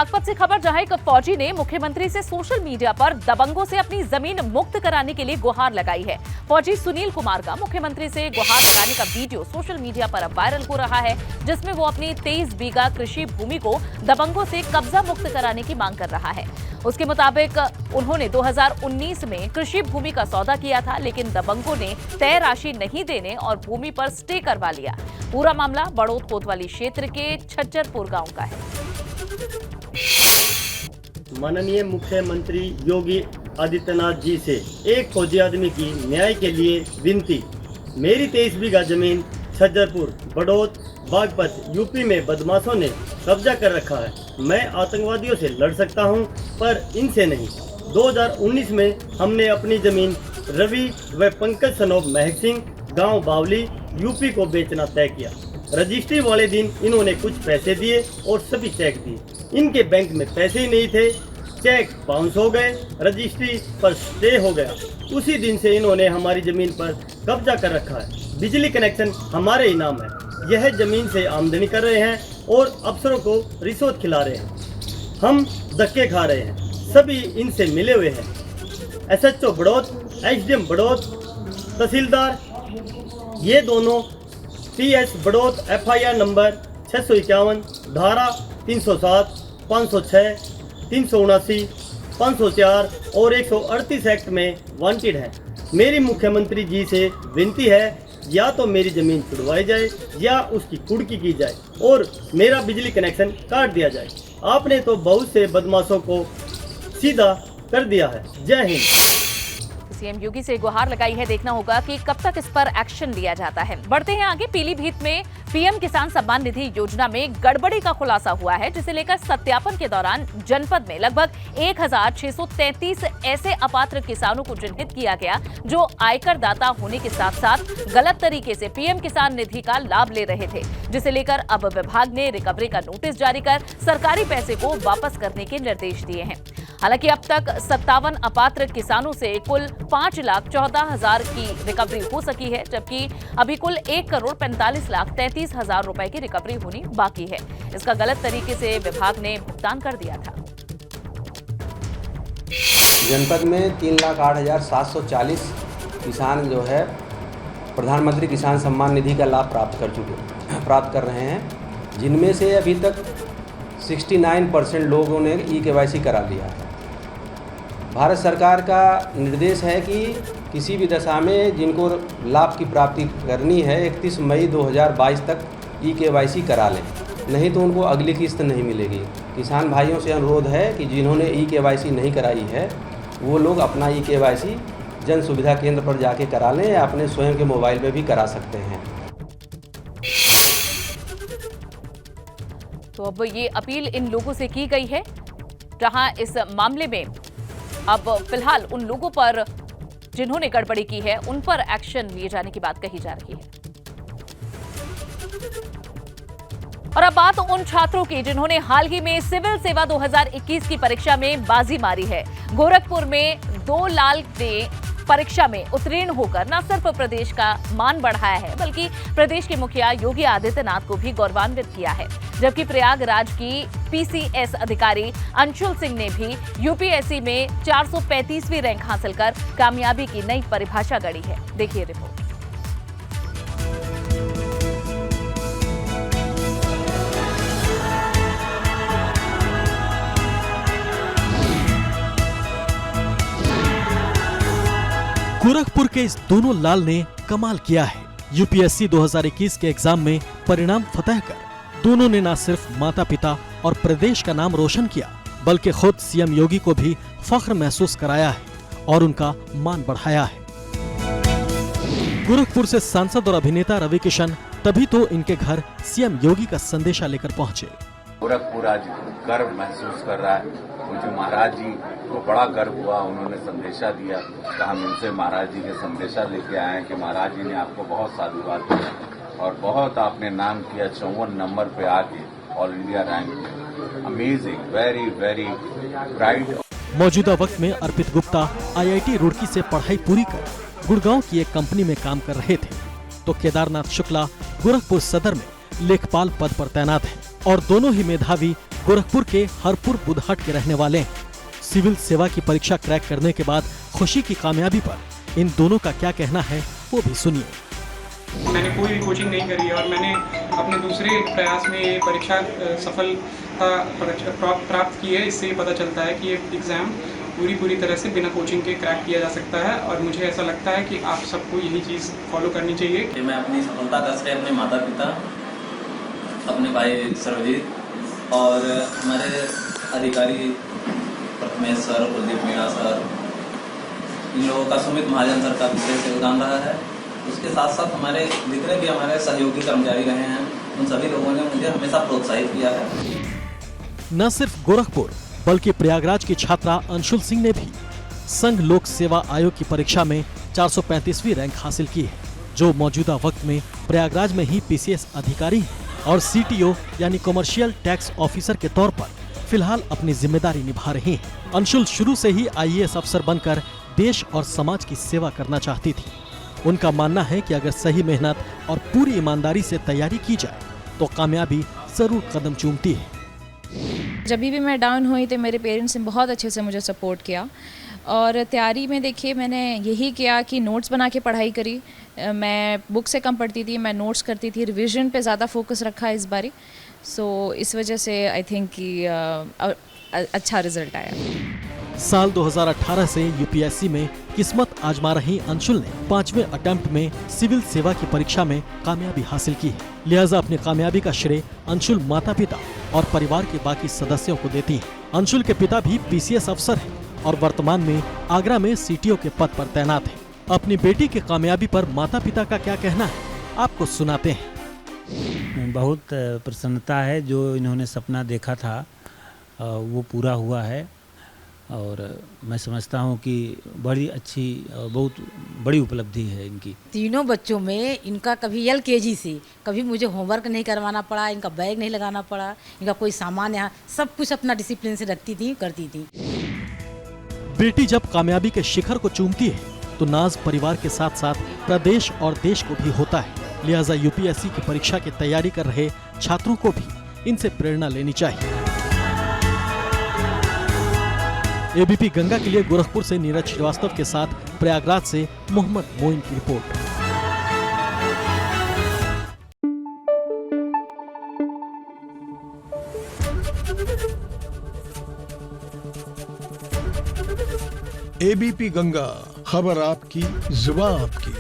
बागपत से खबर, जहां एक फौजी ने मुख्यमंत्री से सोशल मीडिया पर दबंगों से अपनी जमीन मुक्त कराने के लिए गुहार लगाई है। फौजी सुनील कुमार का मुख्यमंत्री से गुहार लगाने का वीडियो सोशल मीडिया पर अब वायरल हो रहा है, जिसमें वो अपनी 23 बीघा कृषि भूमि को दबंगों से कब्जा मुक्त कराने की मांग कर रहा है। उसके मुताबिक उन्होंने 2019 में कृषि भूमि का सौदा किया था, लेकिन दबंगों ने तय राशि नहीं देने और भूमि पर स्टे करवा लिया। पूरा मामला बड़ौद कोतवाली क्षेत्र के छज्जरपुर गांव का है। माननीय मुख्यमंत्री योगी आदित्यनाथ जी से एक फौजी आदमी की न्याय के लिए विनती। मेरी 23 बीघा जमीन छज्जरपुर, बड़ौद, बागपत यूपी में बदमाशों ने कब्जा कर रखा है। मैं आतंकवादियों से लड़ सकता हूं, पर इनसे नहीं। 2019 में हमने अपनी जमीन रवि व पंकज सनोब महक सिंह, गांव बावली, यूपी को बेचना तय किया। रजिस्ट्री वाले दिन इन्होंने कुछ पैसे दिए और सभी चेक दिए। इनके बैंक में पैसे ही नहीं थे, चेक बाउंस हो गए, रजिस्ट्री पर स्टे हो गया। उसी दिन से इन्होंने हमारी जमीन पर कब्जा कर रखा है। बिजली कनेक्शन हमारे ही नाम है। यह जमीन से आमदनी कर रहे हैं और अफसरों को रिश्वत खिला रहे हैं। हम धक्के खा रहे हैं। सभी इनसे मिले हुए हैं। SHO बड़ौद, SDM बड़ौद, तहसीलदार, ये दोनों TS बड़ौद FIR नंबर 651, धारा 307, 506, 379, 504 और 138 एक्ट में वांटेड है। मेरी मुख्यमंत्री जी से विनती है, या तो मेरी जमीन छुड़वाई जाए या उसकी कुर्की की जाए और मेरा बिजली कनेक्शन काट दिया जाए। आपने तो बहुत से बदमाशों को सीधा कर दिया है। जय हिंद। सीएम योगी से गुहार लगाई है। देखना होगा कि कब तक इस पर एक्शन लिया जाता है। बढ़ते हैं आगे। पीलीभीत में पीएम किसान सम्मान निधि योजना में गड़बड़ी का खुलासा हुआ है, जिसे लेकर सत्यापन के दौरान जनपद में लगभग 1633 ऐसे अपात्र किसानों को चिन्हित किया गया, जो आयकर दाता होने के साथ साथ गलत तरीके से पीएम किसान निधि का लाभ ले रहे थे, जिसे लेकर अब विभाग ने रिकवरी का नोटिस जारी कर सरकारी पैसे को वापस करने के निर्देश दिए हैं। हालांकि अब तक 57 अपात्र किसानों से कुल 5,14,000 की रिकवरी हो सकी है, जबकि अभी कुल 1,45,33,000 रुपए की रिकवरी होनी बाकी है। इसका गलत तरीके से विभाग ने भुगतान कर दिया था। जनपद में 3,08,740 किसान जो है प्रधानमंत्री किसान सम्मान निधि का लाभ प्राप्त कर रहे हैं, जिनमें से अभी तक 69% लोगों ने eKYC करा लिया है। भारत सरकार का निर्देश है कि किसी भी दशा में जिनको लाभ की प्राप्ति करनी है 31 मई 2022 तक eKYC करा लें, नहीं तो उनको अगली किस्त नहीं मिलेगी। किसान भाइयों से अनुरोध है कि जिन्होंने eKYC नहीं कराई है वो लोग अपना eKYC जन सुविधा केंद्र पर जाके करा लें या अपने स्वयं के मोबाइल में भी करा सकते हैं। तो अब ये अपील इन लोगों से की गई है, जहां इस मामले में अब फिलहाल उन लोगों पर जिन्होंने गड़बड़ी की है उन पर एक्शन लिए जाने की बात कही जा रही है। और अब बात उन छात्रों की जिन्होंने हाल ही में सिविल सेवा 2021 की परीक्षा में बाजी मारी है। गोरखपुर में 2 लाल ने परीक्षा में उत्तीर्ण होकर न सिर्फ प्रदेश का मान बढ़ाया है, बल्कि प्रदेश के मुखिया योगी आदित्यनाथ को भी गौरवान्वित किया है। जबकि प्रयागराज की PCS अधिकारी अंशुल सिंह ने भी यूपीएससी में 435वीं रैंक हासिल कर कामयाबी की नई परिभाषा गढ़ी है। देखिए रिपोर्ट। गोरखपुर के इस दोनों लाल ने कमाल किया है। यूपीएससी 2021 के एग्जाम में परिणाम फतह कर दोनों ने न सिर्फ माता पिता और प्रदेश का नाम रोशन किया, बल्कि खुद सीएम योगी को भी फख्र महसूस कराया है और उनका मान बढ़ाया है। गोरखपुर से सांसद और अभिनेता रवि किशन तभी तो इनके घर सीएम योगी का संदेशा लेकर पहुंचे। गोरखपुर आज गर्व महसूस कर रहा है। मुझे महाराज जी को बड़ा गर्व हुआ, उन्होंने संदेशा दिया, तो हम उनसे महाराज जी के संदेशा लेके आए हैं कि महाराज जी ने आपको बहुत साधुवाद दिया और बहुत आपने नाम किया। 54 नंबर पे आके ऑल इंडिया रैंक में। Amazing, very very pride. मौजूदा वक्त में अर्पित गुप्ता IIT रुड़की से पढ़ाई पूरी कर गुड़गांव की एक कंपनी में काम कर रहे थे, तो केदारनाथ शुक्ला गोरखपुर सदर में लेखपाल पद पर तैनात है। और दोनों ही मेधावी गोरखपुर के हरपुर बुधहाट के रहने वाले हैं। सिविल सेवा की परीक्षा क्रैक करने के बाद खुशी की कामयाबी पर इन दोनों का क्या कहना है वो भी सुनिए। मैंने कोई भी कोचिंग नहीं करी है और मैंने अपने दूसरे प्रयास में ये परीक्षा सफलता प्राप्त की है। इससे ये पता चलता है कि ये एग्ज़ाम पूरी तरह से बिना कोचिंग के क्रैक किया जा सकता है और मुझे ऐसा लगता है कि आप सबको यही चीज़ फॉलो करनी चाहिए। मैं अपनी सफलता का श्रेय अपने माता पिता, अपने भाई सर्वजीत और हमारे अधिकारी प्रथमेश सर, कुलदीप मीणा सर, इन लोगों का, सुमित महाजन सर का विशेष योगदान रहा है। उसके साथ साथ हमारे जितने भी हमारे सहयोगी कर्मचारी रहे हैं उन सभी लोगों ने मुझे हमेशा प्रोत्साहित किया है। न सिर्फ गोरखपुर बल्कि प्रयागराज की छात्रा अंशुल सिंह ने भी संघ लोक सेवा आयोग की परीक्षा में 435वीं रैंक हासिल की है, जो मौजूदा वक्त में प्रयागराज में ही पीसीएस अधिकारी है और सीटीओ यानी कमर्शियल टैक्स ऑफिसर के तौर पर फिलहाल अपनी जिम्मेदारी निभा रही हैं। अंशुल शुरू से ही आईएएस अफसर बनकर देश और समाज की सेवा करना चाहती थी। उनका मानना है कि अगर सही मेहनत और पूरी ईमानदारी से तैयारी की जाए तो कामयाबी जरूर कदम चूमती है। जब भी मैं डाउन हुई तो मेरे पेरेंट्स ने बहुत अच्छे से मुझे सपोर्ट किया और तैयारी में देखिए मैंने यही किया कि नोट्स बना के पढ़ाई करी। मैं बुक से कम पढ़ती थी, मैं नोट्स करती थी, रिवीजन पे ज़्यादा फोकस रखा इस बारी। सो इस वजह से आई थिंक कि अच्छा रिजल्ट आया। साल 2018 से यूपीएससी में किस्मत आजमा रही अंशुल ने 5वें अटेम्प्ट में सिविल सेवा की परीक्षा में कामयाबी हासिल की है। लिहाजा अपनी कामयाबी का श्रेय अंशुल माता पिता और परिवार के बाकी सदस्यों को देती है। अंशुल के पिता भी पीसीएस अफसर हैं और वर्तमान में आगरा में सीटीओ के पद पर तैनात है। अपनी बेटी की कामयाबी पर माता पिता का क्या कहना है, आपको सुनाते हैं। बहुत प्रसन्नता है, जो इन्होंने सपना देखा था वो पूरा हुआ है और मैं समझता हूँ कि बड़ी अच्छी, बहुत बड़ी उपलब्धि है इनकी। तीनों बच्चों में इनका कभी LKG से कभी मुझे होमवर्क नहीं करवाना पड़ा, इनका बैग नहीं लगाना पड़ा, इनका कोई सामान, यहाँ सब कुछ अपना डिसिप्लिन से रखती थी, करती थी। बेटी जब कामयाबी के शिखर को चूमती है तो नाज परिवार के साथ साथ प्रदेश और देश को भी होता है। लिहाजा यूपीएससी की परीक्षा की तैयारी कर रहे छात्रों को भी इनसे प्रेरणा लेनी चाहिए। एबीपी गंगा के लिए गोरखपुर से नीरज श्रीवास्तव के साथ प्रयागराज से मोहम्मद मोइन की रिपोर्ट। एबीपी गंगा, खबर आपकी, जुबान आपकी।